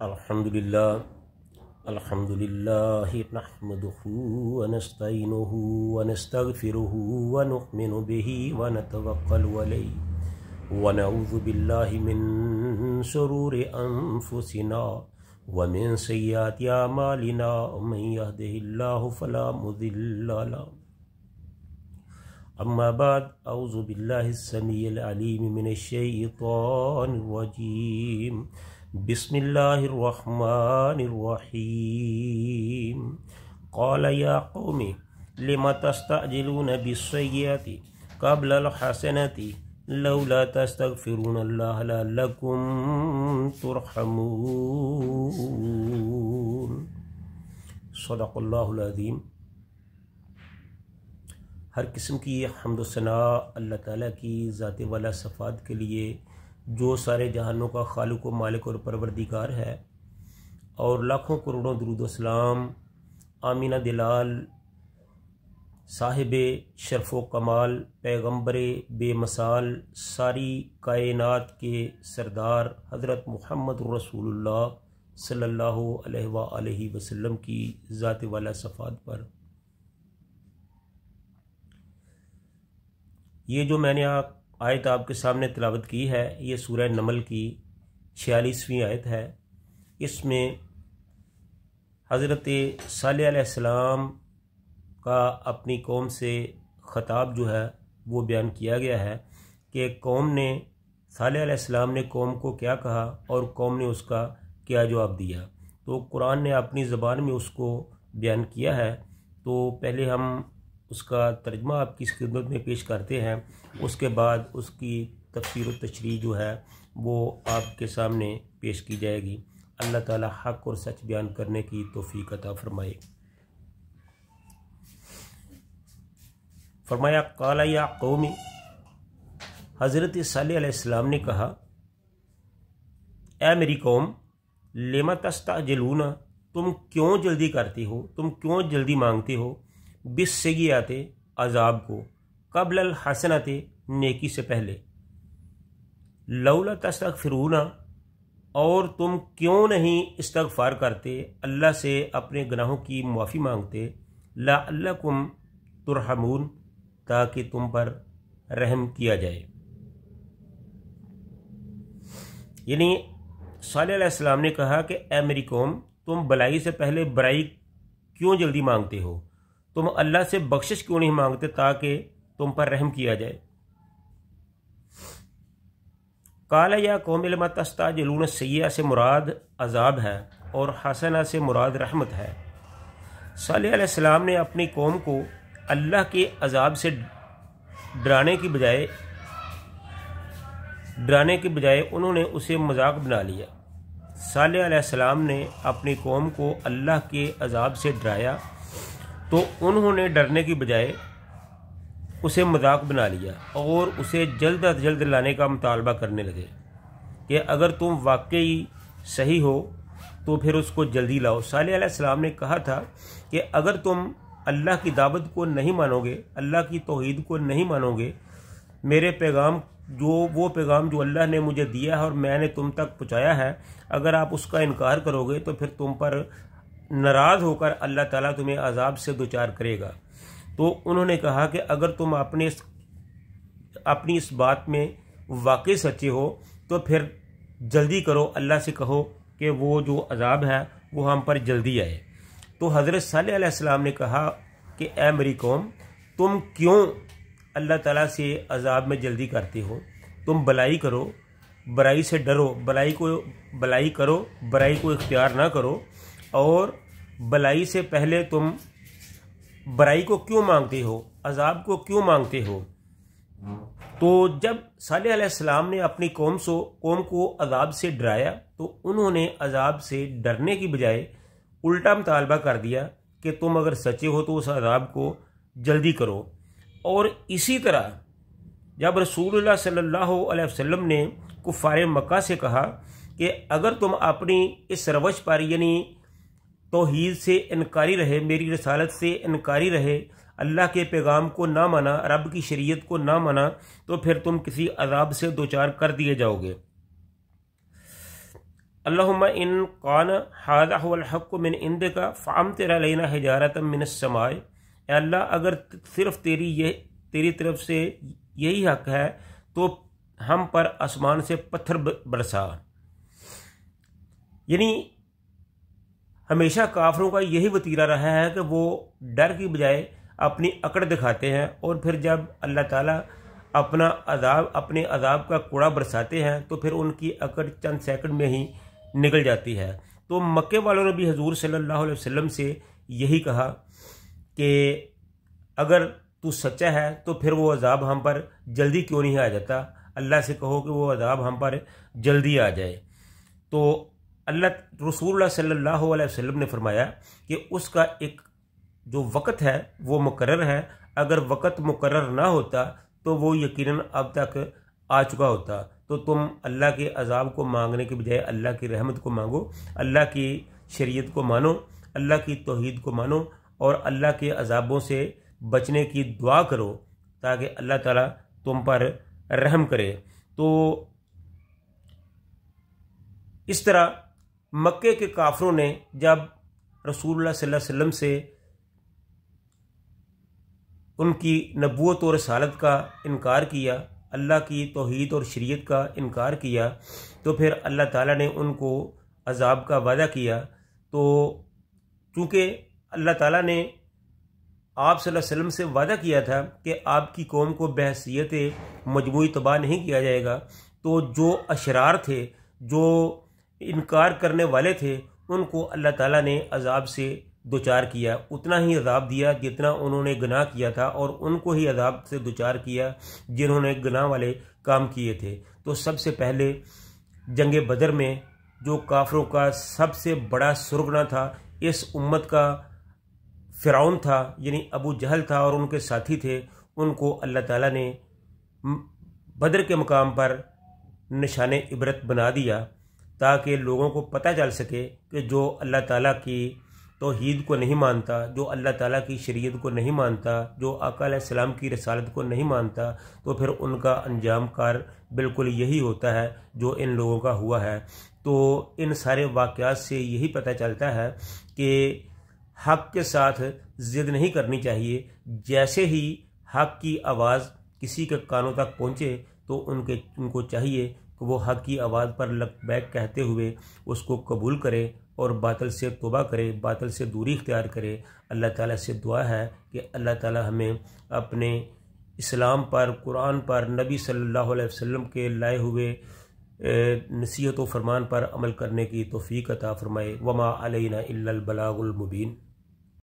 अल्हम्दुलिल्लाह नहमदुहु व नस्तईनुहु व नस्तगफिरुहु व नुअमिनु बिही व नतवक्कलु अलैहि व नऊज़ु बिल्लाहि मिन शुरूरि अनफुसिना व मिन सय्यिआति अमालिना मन यहदिहिल्लाहु फला मुदिल्ल लहु अम्मा बाद अऊज़ु बिल्लाहिस समीइल अलीम मिनश शैतानिर रजीम बिस्मिल्लाहिर्रहमानिर्रहीम क़ाल या क़ौमी लिम तस्तअजिलून बिस्सय्यिअति क़ब्लल हसनति लौला तस्तग़फिरूनल्लाह लअल्लकुम तुरहमून। सदक़ल्लाहुल अज़ीम। हर किस्म की हम्द व सना अल्लाह ताला की ज़ात वाला सफ़ात के लिए, जो सारे जहानों का खालिक व मालिक और परवरदिगार है, और लाखों करोड़ों दुरूद व सलाम आमीना दिलाल साहिबे शरफ़ व कमाल पैगम्बर बेमसाल सारी कायनात के सरदार हज़रत मुहम्मद रसूलुल्लाह सल्लल्लाहु अलैहि वसल्लम की ज़ात वाला सफ़ात पर। ये जो मैंने आयत आपके सामने तिलावत की है, ये सूरह नमल की 46वीं आयत है। इसमें हज़रत सालेह अलैहिस्सलाम का अपनी कौम से ख़ताब जो है वो बयान किया गया है कि कौम ने, सालेह अलैहिस्सलाम ने कौम को क्या कहा और कौम ने उसका क्या जवाब दिया। तो कुरान ने अपनी ज़बान में उसको बयान किया है। तो पहले हम उसका तर्जुमा आपकी खिदमत में पेश करते हैं, उसके बाद उसकी तफसीर व तशरीह जो है वो आपके सामने पेश की जाएगी। अल्लाह ताला हक़ और सच बयान करने की तौफीक अता फरमाए। फरमाया क़ाल या क़ौमी, हज़रत सालेह अलैहिस्सलाम ने कहा, ए मेरी कौम, लिमा तस्तअजिलूना, तुम क्यों जल्दी करते हो, तुम क्यों जल्दी मांगते हो, बिस्सय्यिआति, अज़ाब को, क़ब्लल हसनति, नेकी से पहले, लौला तस्तग़फिरूना, और तुम क्यों नहीं इस्तग़फ़ार करते, अल्लाह से अपने गुनाहों की माफ़ी मांगते, लअल्लकुम तुरहमून, ताकि तुम पर रहम किया जाए। यानी सालेह अलैहिस्सलाम ने कहा कि ए मेरी कौम, तुम भलाई से पहले बुराई क्यों जल्दी मांगते हो, तुम अल्लाह से बख्शिश क्यों नहीं मांगते ताकि तुम पर रहम किया जाए। काला या कौम लिमा तस्तअजिलून, सय्या से मुराद अजाब है और हसना से मुराद रहमत है। सालेह अलैहिस्सलाम ने अपनी कौम को अल्लाह के अजाब से डराने की बजाय उन्होंने उसे मजाक बना लिया। सालेह अलैहिस्सलाम ने अपनी कौम को अल्लाह के अजाब से डराया तो उन्होंने डरने की बजाय उसे मजाक बना लिया और उसे जल्द अज जल्द लाने का मुतालबा करने लगे कि अगर तुम वाकई सही हो तो फिर उसको जल्दी लाओ। सालेह अलैहिस्सलाम ने कहा था कि अगर तुम अल्लाह की दावत को नहीं मानोगे, अल्लाह की तौहीद को नहीं मानोगे, मेरे पैगाम वो पैगाम जो अल्लाह ने मुझे दिया है और मैंने तुम तक पहुँचाया है, अगर आप उसका इनकार करोगे तो फिर तुम पर नाराज़ होकर अल्लाह ताला तुम्हें अजाब से दुचार करेगा। तो उन्होंने कहा कि अगर तुम अपनी इस बात में वाकई सच्चे हो तो फिर जल्दी करो, अल्लाह से कहो कि वो जो अजाब है वो हम पर जल्दी आए। तो हज़रत सालेह अलैहिस्सलाम ने कहा कि ए मेरी कौम, तुम क्यों अल्लाह ताला से अजाब में जल्दी करते हो, तुम भलाई करो, बुराई से डरो, भलाई करो, बुराई को इख्तियार ना करो, और भलाई से पहले तुम बुराई को क्यों मांगते हो, अजाब को क्यों मांगते हो। तो जब सालेह अलैहिस्सलाम ने अपनी कौम को अजाब से डराया तो उन्होंने अजाब से डरने की बजाय उल्टा मुतालबा कर दिया कि तुम अगर सच्चे हो तो उस अजाब को जल्दी करो। और इसी तरह जब रसूलुल्लाह सल्लल्लाहु अलैहि वसल्लम ने कुफ़ारे मक्का से कहा कि अगर तुम अपनी इस रवश पर, यानी तौहीद से इनकारी रहे, मेरी रसालत से इनकारी रहे, अल्लाह के पैगाम को ना माना, रब की शरीयत को ना माना, तो फिर तुम किसी अजाब से दो चार कर दिए जाओगे। अल्लाहुम्मा इन कान हादा हुवल हक़्क़ु मिन इंदिका फ़अम्तिर अलैना हिजारतम मिनस समाए, अल्लाह अगर सिर्फ तेरी तरफ से यही हक है तो हम पर आसमान से पत्थर बरसा। यानी हमेशा काफिरों का यही वतीरा रहा है कि वो डर की बजाय अपनी अकड़ दिखाते हैं, और फिर जब अल्लाह ताला अपने अजाब का कूड़ा बरसाते हैं तो फिर उनकी अकड़ चंद सेकंड में ही निकल जाती है। तो मक्के वालों ने भी हजूर सल्लल्लाहु अलैहि वसल्लम से यही कहा कि अगर तू सच्चा है तो फिर वो अजाब हम पर जल्दी क्यों नहीं आ जाता, अल्लाह से कहो कि वो अजाब हम पर जल्दी आ जाए। तो अल्लाह रसूलुल्लाह सल्लल्लाहु अलैहि वसल्लम ने फरमाया कि उसका एक जो वक़्त है वो मुकर्रर है, अगर वक़्त मुकर्रर ना होता तो वो यकीनन अब तक आ चुका होता। तो तुम अल्लाह के अजाब को मांगने के बजाय अल्लाह की रहमत को मांगो, अल्लाह की शरीयत को मानो, अल्लाह की तौहीद को मानो और अल्लाह के अजाबों से बचने की दुआ करो ताकि अल्लाह ताला तुम पर रहम करे। तो इस तरह मक्के के काफिरों ने जब रसूलुल्लाह सल्लल्लाहु अलैहि वसल्लम से उनकी नबूवत और रसालत का इनकार किया, अल्लाह की तौहीद और शरीयत का इनकार किया, तो फिर अल्लाह ताला ने उनको अजाब का वादा किया। तो चूँकि अल्लाह ताला ने आप सल्लल्लाहु अलैहि वसल्लम से वादा किया था कि आपकी कौम को बहैसियत मजमूई तबाह नहीं किया जाएगा, तो जो अशरार थे, जो इनकार करने वाले थे, उनको अल्लाह ताला ने अजाब से दुचार किया, उतना ही अजाब दिया जितना उन्होंने गुनाह किया था, और उनको ही अजाब से दुचार किया जिन्होंने गुनाह वाले काम किए थे। तो सबसे पहले जंग बदर में जो काफिरों का सबसे बड़ा सुरगना था, इस उम्मत का फ़िरौन था, यानी अबू जहल था और उनके साथी थे, उनको अल्लाह ताला ने बदर के मुकाम पर निशाने इबरत बना दिया ताकि लोगों को पता चल सके कि जो अल्लाह ताला की तौहीद को नहीं मानता, जो अल्लाह ताला की शरीयत को नहीं मानता, जो आका अलैहिस्सलाम की रसालत को नहीं मानता, तो फिर उनका अंजाम कार बिल्कुल यही होता है जो इन लोगों का हुआ है। तो इन सारे वाक़यात से यही पता चलता है कि हक़ के साथ ज़िद नहीं करनी चाहिए। जैसे ही हक़ की आवाज़ किसी के कानों तक पहुँचे तो उनको चाहिए कि वो हक़ की आवाज़ पर लब्बैक कहते हुए उसको कबूल करे और बातिल से तौबा करे, बातिल से दूरी इख्तियार करे। अल्लाह ताला से दुआ है कि अल्लाह ताला हमें अपने इस्लाम पर, कुरान पर, नबी सल्लल्लाहु अलैहि वसल्लम के लाए हुए नसीहत व फरमान पर अमल करने की तौफीक अता फरमाए। वमा अलैना इल्लल बलागुल मुबीन।